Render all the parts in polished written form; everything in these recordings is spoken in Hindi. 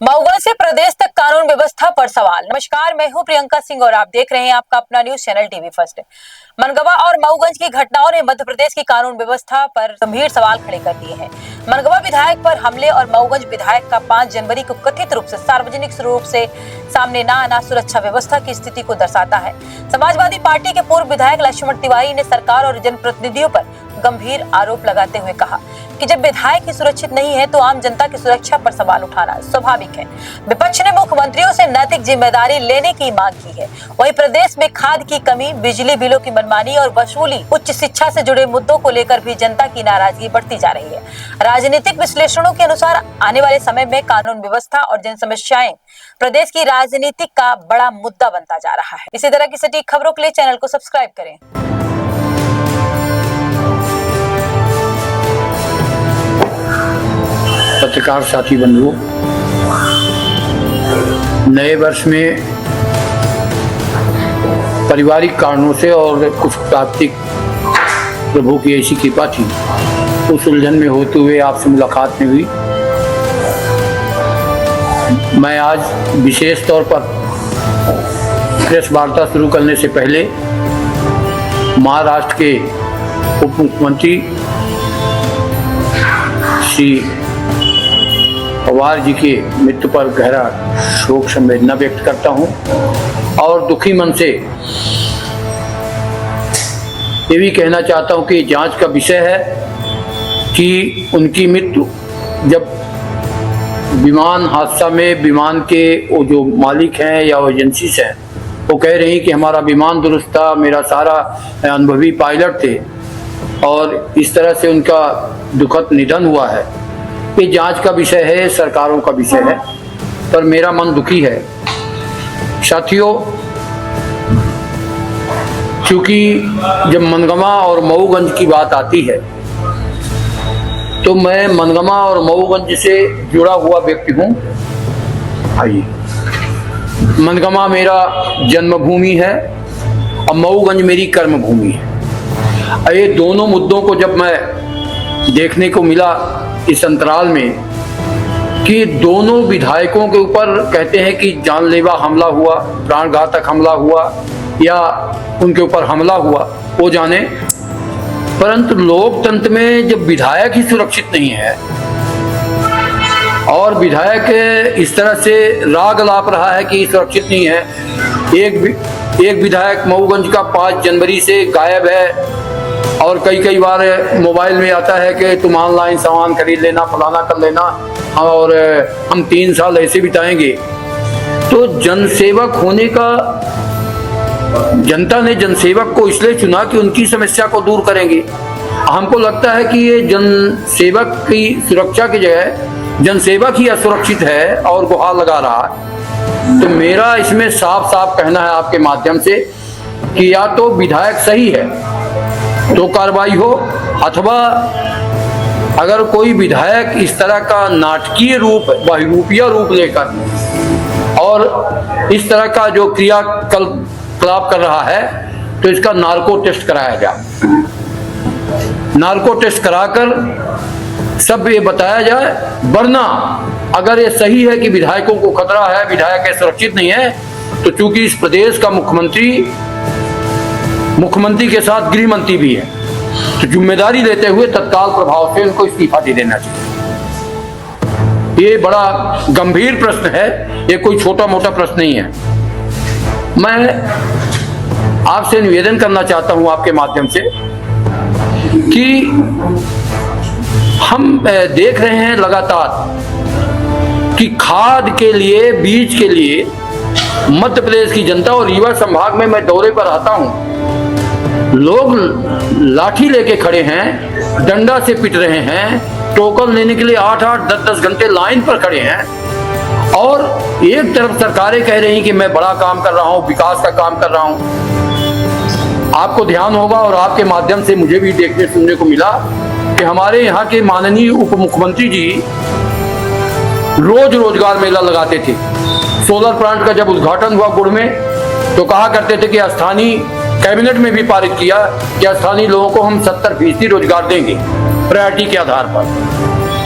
मऊगंज से प्रदेश तक कानून व्यवस्था पर सवाल। नमस्कार, मैं हूं प्रियंका सिंह और आप देख रहे हैं आपका अपना news channel TV first. Mangawan और मऊगंज की घटनाओं ने मध्य प्रदेश की कानून व्यवस्था पर गंभीर सवाल खड़े कर दिए हैं। मनगवा विधायक पर हमले और मऊगंज विधायक का 5 जनवरी को कथित रूप से सार्वजनिक रूप से सामने न आना सुरक्षा व्यवस्था की स्थिति को दर्शाता है। समाजवादी पार्टी के पूर्व विधायक लक्ष्मण तिवारी ने सरकार और जनप्रतिनिधियों पर गंभीर आरोप लगाते हुए कहा कि जब विधायक ही सुरक्षित नहीं है तो आम जनता की सुरक्षा पर सवाल उठाना स्वाभाविक है। विपक्ष ने मुख्यमंत्रियों से नैतिक जिम्मेदारी लेने की मांग की है। वहीं प्रदेश में खाद की कमी, बिजली बिलों की मनमानी और वसूली, उच्च शिक्षा से जुड़े मुद्दों को लेकर भी जनता की नाराजगी बढ़ती जा रही है। राजनीतिक विश्लेषणों के अनुसार आने वाले समय में कानून व्यवस्था और जन समस्याएं प्रदेश की राजनीति का बड़ा मुद्दा बनता जा रहा है। इसी तरह की सटीक खबरों के लिए चैनल को सब्सक्राइब करें। पत्रकार साथी बंधुओं, नए वर्ष में पारिवारिक कारणों से और कुछ प्राप्तिक प्रभु की ऐसी कृपा थी, उस उलझन में होते हुए आपसे मुलाकात में हुई। मैं आज विशेष तौर पर प्रेस वार्ता शुरू करने से पहले महाराष्ट्र के उप मुख्यमंत्री श्री पवार जी के मृत्यु पर गहरा शोक संवेदना व्यक्त करता हूं और दुखी मन से ये भी कहना चाहता हूं कि जांच का विषय है कि उनकी मृत्यु जब विमान हादसा में विमान के वो जो मालिक हैं या एजेंसी हैं वो कह रही कि हमारा विमान दुरुस्त था, मेरा सारा अनुभवी पायलट थे और इस तरह से उनका दुखद निधन हुआ है। ये जांच का विषय है, सरकारों का विषय है, पर मेरा मन दुखी है। साथियों, क्योंकि जब मनगवा और मऊगंज की बात आती है तो मैं मनगवा और मऊगंज से जुड़ा हुआ व्यक्ति हूँ। आइए, मनगवा मेरा जन्मभूमि है और मऊगंज मेरी कर्मभूमि है। ये दोनों मुद्दों को जब मैं देखने को मिला इस अंतराल में कि दोनों विधायकों के ऊपर कहते हैं कि जानलेवा हमला हुआ, प्राणघातक हमला हुआ या उनके ऊपर हमला हुआ, वो जाने, परंतु लोकतंत्र में जब विधायक ही सुरक्षित नहीं है और विधायक इस तरह से राग लाप रहा है कि सुरक्षित नहीं है। एक विधायक मऊगंज का 5 जनवरी से गायब है और कई बार मोबाइल में आता है कि तुम ऑनलाइन सामान खरीद लेना, फलाना कर लेना और हम 3 साल ऐसे बिताएंगे। तो जनसेवक होने का, जनता ने जनसेवक को इसलिए चुना कि उनकी समस्या को दूर करेंगे। हमको लगता है कि ये जनसेवक की सुरक्षा की जगह जनसेवक ही असुरक्षित है और गुहार लगा रहा है। तो मेरा इसमें साफ साफ कहना है आपके माध्यम से कि या तो विधायक सही है तो कार्रवाई हो, अथवा अगर कोई विधायक इस तरह का नाटकीय रूप, बहुरूपिया रूप लेकर और इस तरह का जो क्रियाकलाप कर रहा है तो इसका नार्को टेस्ट कराया जाए। नार्को टेस्ट कराकर सब ये बताया जाए, वरना अगर ये सही है कि विधायकों को खतरा है, विधायक सुरक्षित नहीं है, तो चूंकि इस प्रदेश का मुख्यमंत्री के साथ गृह मंत्री भी है, तो जिम्मेदारी लेते हुए तत्काल प्रभाव से उनको इस्तीफा दे देना चाहिए। ये बड़ा गंभीर प्रश्न है, ये कोई छोटा मोटा प्रश्न नहीं है। मैं आपसे निवेदन करना चाहता हूं आपके माध्यम से कि हम देख रहे हैं लगातार कि खाद के लिए, बीज के लिए मध्य प्रदेश की जनता और रीवा संभाग में मैं दौरे पर आता हूं, लोग लाठी लेके खड़े हैं, डंडा से पिट रहे हैं, टोकन लेने के लिए 8-8, 10-10 घंटे लाइन पर खड़े हैं और एक तरफ सरकारें कह रही हैं कि मैं बड़ा काम कर रहा हूं, विकास का काम कर रहा हूं। आपको ध्यान होगा और आपके माध्यम से मुझे भी देखने सुनने को मिला कि हमारे यहाँ के माननीय उप मुख्यमंत्री जी रोज रोजगार मेला लगाते थे। सोलर प्लांट का जब उद्घाटन हुआ गुड़ में तो कहा करते थे कि स्थानीय कैबिनेट में भी पारित किया कि स्थानीय लोगों को हम 70% रोजगार देंगे प्रायोरिटी के आधार पर।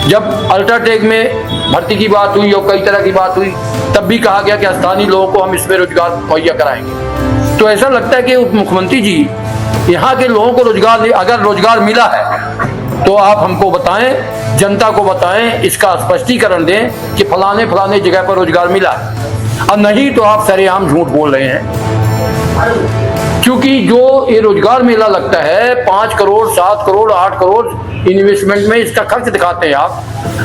जब अल्ट्राटेक में भर्ती की बात हुई और कई तरह की बात हुई, तब भी कहा गया कि स्थानीय लोगों को हम इसमें रोजगार मुहैया कराएंगे। तो ऐसा लगता है कि उप मुख्यमंत्री जी यहाँ के लोगों को अगर रोजगार मिला है तो आप हमको बताएं, जनता को बताएं, इसका स्पष्टीकरण दें कि फलाने फलाने जगह पर रोजगार मिला है, और नहीं तो आप सरेआम झूठ बोल रहे हैं। क्योंकि जो ये रोजगार मेला लगता है 5 करोड़ 7 करोड़ 8 करोड़ इन्वेस्टमेंट में इसका खर्च दिखाते हैं आप,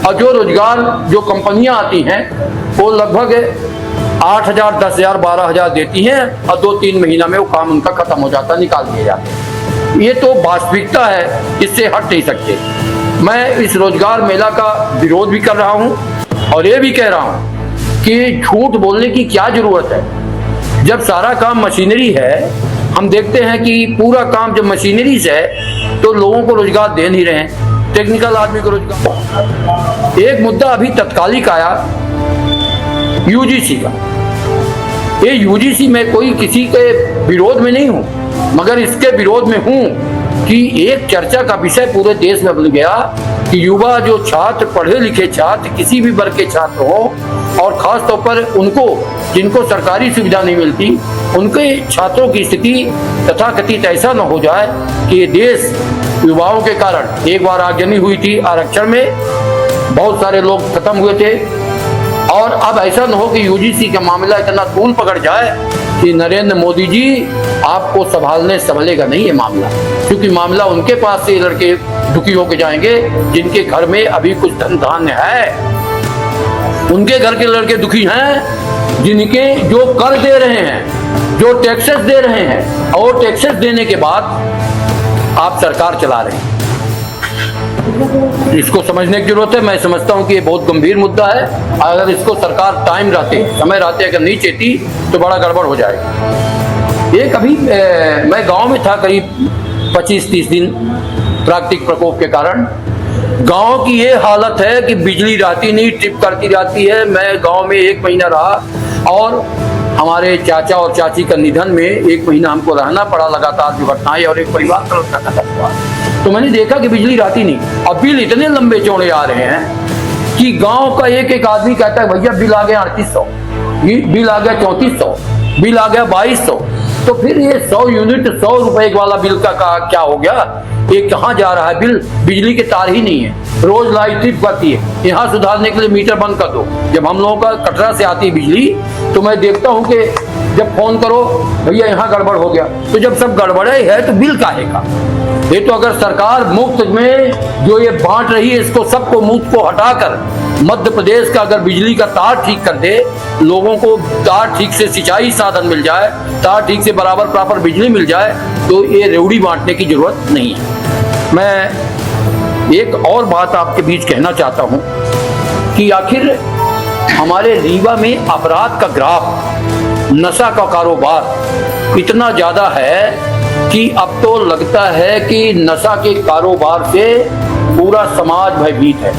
और जो रोजगार जो कंपनियां आती हैं वो लगभग 8,000 10,000 12,000 देती हैं और 2-3 महीना में वो काम उनका खत्म हो जाता, निकाल दिया जाता है। ये तो वास्तविकता है, इससे हट नहीं सकते। मैं इस रोजगार मेला का विरोध भी कर रहा हूँ और ये भी कह रहा हूँ कि झूठ बोलने की क्या जरूरत है जब सारा काम मशीनरी है। हम देखते हैं कि पूरा काम जब मशीनरी से है तो लोगों को रोजगार दे नहीं रहे हैं, टेक्निकल आदमी को रोजगार। एक मुद्दा अभी तत्कालिक आया यूजीसी का। ये यूजीसी में कोई किसी के विरोध में नहीं हूं, मगर इसके विरोध में हूं कि एक चर्चा का विषय पूरे देश में बन गया कि युवा जो छात्र, पढ़े लिखे छात्र, किसी भी वर्ग के छात्र हो, और खास तौर पर उनको जिनको सरकारी सुविधा नहीं मिलती, उनके छात्रों की स्थिति तथाकथित ऐसा न हो जाए कि ये देश युवाओं के कारण, एक बार आगजनी हुई थी आरक्षण में, बहुत सारे लोग खत्म हुए थे, और अब ऐसा न हो कि यूजीसी का मामला इतना तूल पकड़ जाए कि नरेंद्र मोदी जी आपको संभलेगा नहीं ये मामला, क्योंकि मामला उनके पास से लड़के दुखी होकर जाएंगे जिनके घर में अभी कुछ धन धान्य है, उनके घर के लड़के दुखी हैं जिनके जो कर दे रहे हैं, जो टैक्सेस दे रहे हैं, और टैक्सेस देने के बाद आप सरकार चला रहे हैं। इसको समझने की जरूरत है। मैं समझता हूं कि ये बहुत गंभीर मुद्दा है। अगर इसको सरकार टाइम रहते, समय रहते अगर नहीं चेती तो बड़ा गड़बड़ हो जाएगा। एक अभी मैं गांव में था करीब 25-30 दिन प्राकृतिक प्रकोप के कारण। गांव की ये हालत है कि बिजली रहती नहीं, ट्रिप करती रहती है। मैं गांव में 1 महीना रहा और हमारे चाचा और चाची का निधन में 1 महीना हमको रहना पड़ा, लगातार दुर्घटनाएं और एक परिवार का खत्म हुआ। तो मैंने देखा कि बिजली रहती नहीं, अब बिल इतने लंबे चौड़े आ रहे हैं कि गांव का एक आदमी कहता है भैया बिल आ गया 3800, बिल आ गया 3400, बिल आ गया 2200। तो फिर ये 100 यूनिट 100 रुपए वाला बिल का क्या हो गया? ये कहाँ जा रहा है बिल? बिजली के तार ही नहीं है, रोज लाइट ट्रिप करती है। यहाँ सुधारने के लिए मीटर बंद कर दो। जब हम लोगों का कटरा से आती है बिजली तो मैं देखता हूँ कि जब फोन करो भैया यहाँ गड़बड़ हो गया, तो जब सब गड़बड़े है तो बिल काहे का? ये तो अगर सरकार मुफ्त में जो ये बांट रही है इसको सबको मुफ्त को हटाकर मध्य प्रदेश का अगर बिजली का तार ठीक कर दे, लोगों को तार ठीक से सिंचाई साधन मिल जाए, तार ठीक से बराबर प्रॉपर बिजली मिल जाए, तो ये रेवड़ी बांटने की जरूरत नहीं है। मैं एक और बात आपके बीच कहना चाहता हूं कि आखिर हमारे रीवा में अपराध का ग्राफ, नशा का कारोबार इतना ज्यादा है कि अब तो लगता है कि नशा के कारोबार से पूरा समाज भयभीत है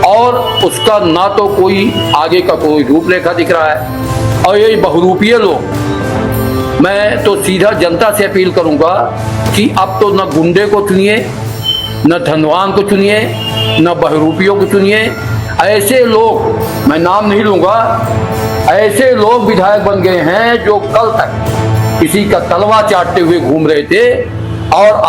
और उसका ना तो कोई आगे का कोई रूपरेखा दिख रहा है। और ये बहुरूपीय लोग, मैं तो सीधा जनता से अपील करूंगा कि अब तो न गुंडे को चुनिए, न धनवान को चुनिए, न बहुरूपियों को चुनिए। ऐसे लोग, मैं नाम नहीं लूंगा, ऐसे लोग विधायक बन गए हैं जो कल तक किसी का तलवा चाटते हुए घूम रहे थे और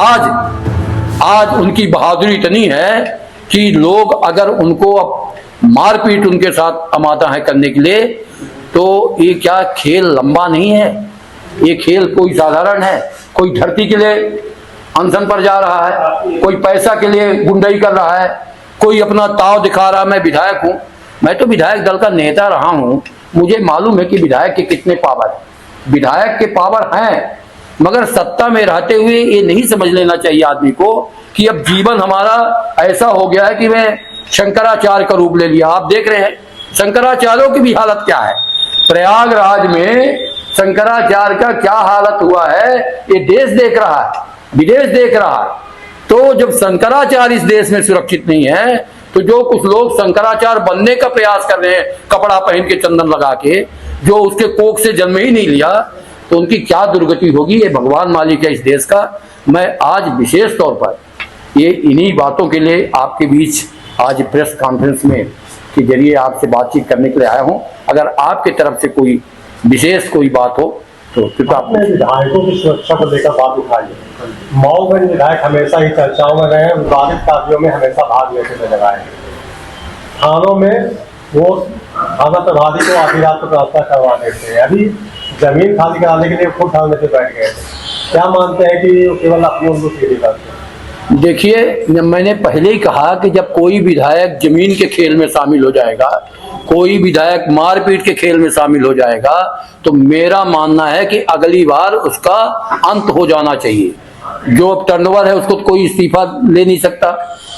आज उनकी बहादुरी इतनी है कि लोग अगर उनको अब मारपीट उनके साथ आमादा है करने के लिए, तो ये क्या खेल लंबा नहीं है? ये खेल कोई साधारण है? कोई धरती के लिए अनशन पर जा रहा है, कोई पैसा के लिए गुंडाई कर रहा है, कोई अपना ताव दिखा रहा है। मैं विधायक हूँ, मैं तो विधायक दल का नेता रहा हूँ, मुझे मालूम है कि विधायक के कितने पावर, विधायक के पावर हैं, मगर सत्ता में रहते हुए ये नहीं समझ लेना चाहिए आदमी को कि अब जीवन हमारा ऐसा हो गया है कि मैं शंकराचार्य का रूप ले लिया। आप देख रहे हैं शंकराचार्यों की भी हालत क्या है। प्रयागराज में शंकराचार्य का क्या हालत हुआ है ये देश देख रहा है, विदेश देख रहा है। तो जब शंकराचार्य इस देश में सुरक्षित नहीं है, तो जो कुछ लोग शंकराचार्य बनने का प्रयास कर रहे हैं कपड़ा पहन के, चंदन लगा के, जो उसके कोख से जन्म ही नहीं लिया, तो उनकी क्या दुर्गति होगी ये भगवान मालिक है इस देश का। मैं आज विशेष तौर पर ये इन्हीं बातों के लिए आपके बीच आज प्रेस कॉन्फ्रेंस में के जरिए आपसे बातचीत करने के लिए आया हूं। अगर आपकी तरफ से कोई विशेष कोई बात हो तो कृपया आपने विधायकों की सुरक्षा को लेकर बात उठाई है। मऊगंज विधायक हमेशा ही चर्चाओं में रहे हैं, विवादित कार्यों में हमेशा भाग लेते नजर आए। थानों में वो थाना प्रभारी को आधी रात को ट्रांसफर करवा देते हैं, अभी जमीन खाली कराने के लिए खुद थाने से बैठ गए थे। क्या मानते हैं कि वो केवल अपनी उनको सीधी करते हैं? देखिए, मैंने पहले ही कहा कि जब कोई विधायक जमीन के खेल में शामिल हो जाएगा, कोई विधायक मारपीट के खेल में शामिल हो जाएगा, तो मेरा मानना है कि अगली बार उसका अंत हो जाना चाहिए। जो टर्नओवर है उसको कोई इस्तीफा ले नहीं सकता,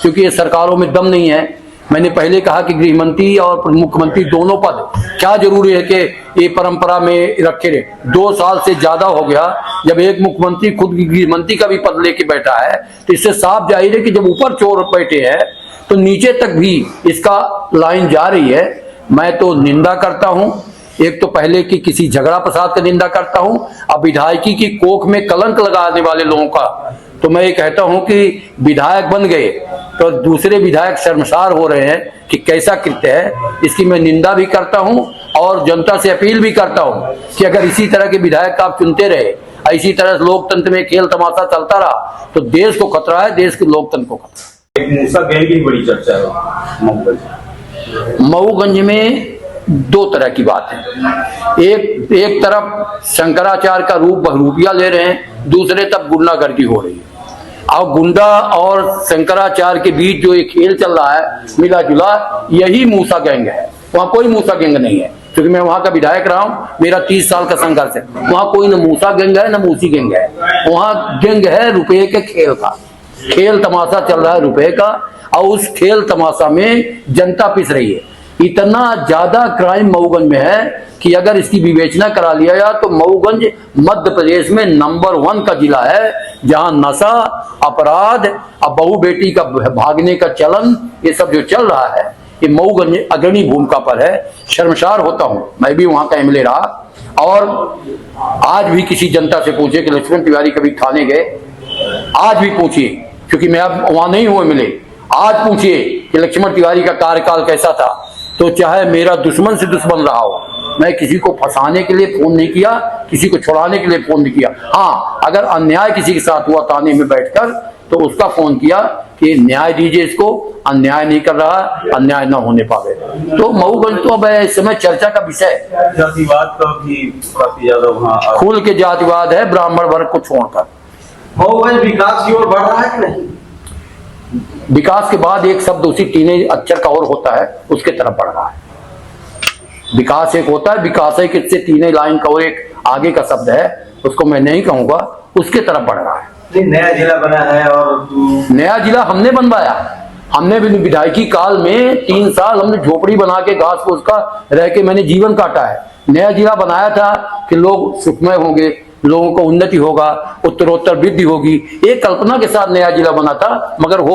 क्योंकि ये सरकारों में दम नहीं है। मैंने पहले कहा कि गृह मंत्री और मुख्यमंत्री दोनों पद क्या जरूरी है कि ये परंपरा में रखे रहे। 2 साल से ज्यादा हो गया जब एक मुख्यमंत्री खुद गृह मंत्री का भी पद लेके बैठा है, तो इससे साफ जाहिर है कि जब ऊपर चोर बैठे हैं तो नीचे तक भी इसका लाइन जा रही है। मैं तो निंदा करता हूं, एक तो पहले की किसी झगड़ा प्रसाद का निंदा करता हूं, अब विधायकी की कोख में कलंक लगाने वाले लोगों का तो मैं ये कहता हूं कि विधायक बन गए तो दूसरे विधायक शर्मसार हो रहे हैं कि कैसा कृत्य है। इसकी मैं निंदा भी करता हूं और जनता से अपील भी करता हूं कि अगर इसी तरह के विधायक आप चुनते रहे, इसी तरह लोकतंत्र में खेल तमाशा चलता रहा तो देश को खतरा है, देश के लोकतंत्र को खतरा है। एक मूसा गैंग की बड़ी चर्चा है मऊगंज में 2 तरह की बात है। एक तरफ शंकराचार्य का रूप बहरूपिया ले रहे हैं, दूसरे तरफ गुंडागर्दी हो रही है। अब गुंडा और शंकराचार्य के बीच जो एक खेल चल रहा है मिला जुला, यही मूसा गैंग है। वहां कोई मूसा गैंग नहीं है, क्योंकि मैं वहां का विधायक रहा हूं, मेरा 30 साल का संघर्ष है। वहां कोई न मूसा गैंग है न मूसी गैंग है, वहां गैंग है रुपये के खेल का। खेल तमाशा चल रहा है रुपये का, और उस खेल तमाशा में जनता पिस रही है। इतना ज्यादा क्राइम मऊगंज में है कि अगर इसकी विवेचना करा लिया जाए तो मऊगंज मध्य प्रदेश में नंबर 1 का जिला है, जहां नशा, अपराध, अब बहू बेटी का भागने का चलन, ये सब जो चल रहा है, ये मऊगंज अग्रणी भूमिका पर है। शर्मसार होता हूं, मैं भी वहां का एमएलए रहा, और आज भी किसी जनता से पूछे कि लक्ष्मण तिवारी कभी थाने गए, आज भी पूछिए, क्योंकि मैं अब वहां नहीं हूं एमएलए, आज पूछिए कि लक्ष्मण तिवारी का कार्यकाल कैसा था, तो चाहे मेरा दुश्मन से दुश्मन रहा हो, मैं किसी को फंसाने के लिए फोन नहीं किया, किसी को छुड़ाने के लिए फोन नहीं किया। हाँ, अगर अन्याय किसी के साथ हुआ थाने में बैठकर तो उसका फोन किया कि न्याय दीजिए, इसको अन्याय नहीं कर रहा, अन्याय ना होने पावे। तो मऊगंज तो अब इस समय चर्चा का विषय है। जातिवाद का भी काफी ज्यादा वहाँ खुल के जातिवाद है, ब्राह्मण वर्ग को छोड़कर। मऊगंज विकास की ओर बढ़ रहा है कि नहीं? विकास के बाद एक शब्द उसी टीनेज अक्षर का और होता है, उसके तरफ बढ़ रहा है। विकास एक होता है, विकास है किससे टीनेज लाइन का और एक आगे का शब्द है, उसको मैं नहीं कहूंगा, उसके तरफ बढ़ रहा है। नया जिला बना है, और नया जिला हमने बनवाया। हमने भी विधायकी काल में 3 साल हमने झोपड़ी बना के घास फूस का रह के मैंने जीवन काटा है। नया जिला बनाया था कि लोग सुखमय होंगे, लोगों को उन्नति होगा, उत्तरोत्तर वृद्धि होगी, एक कल्पना के साथ नया जिला बना था, मगर हो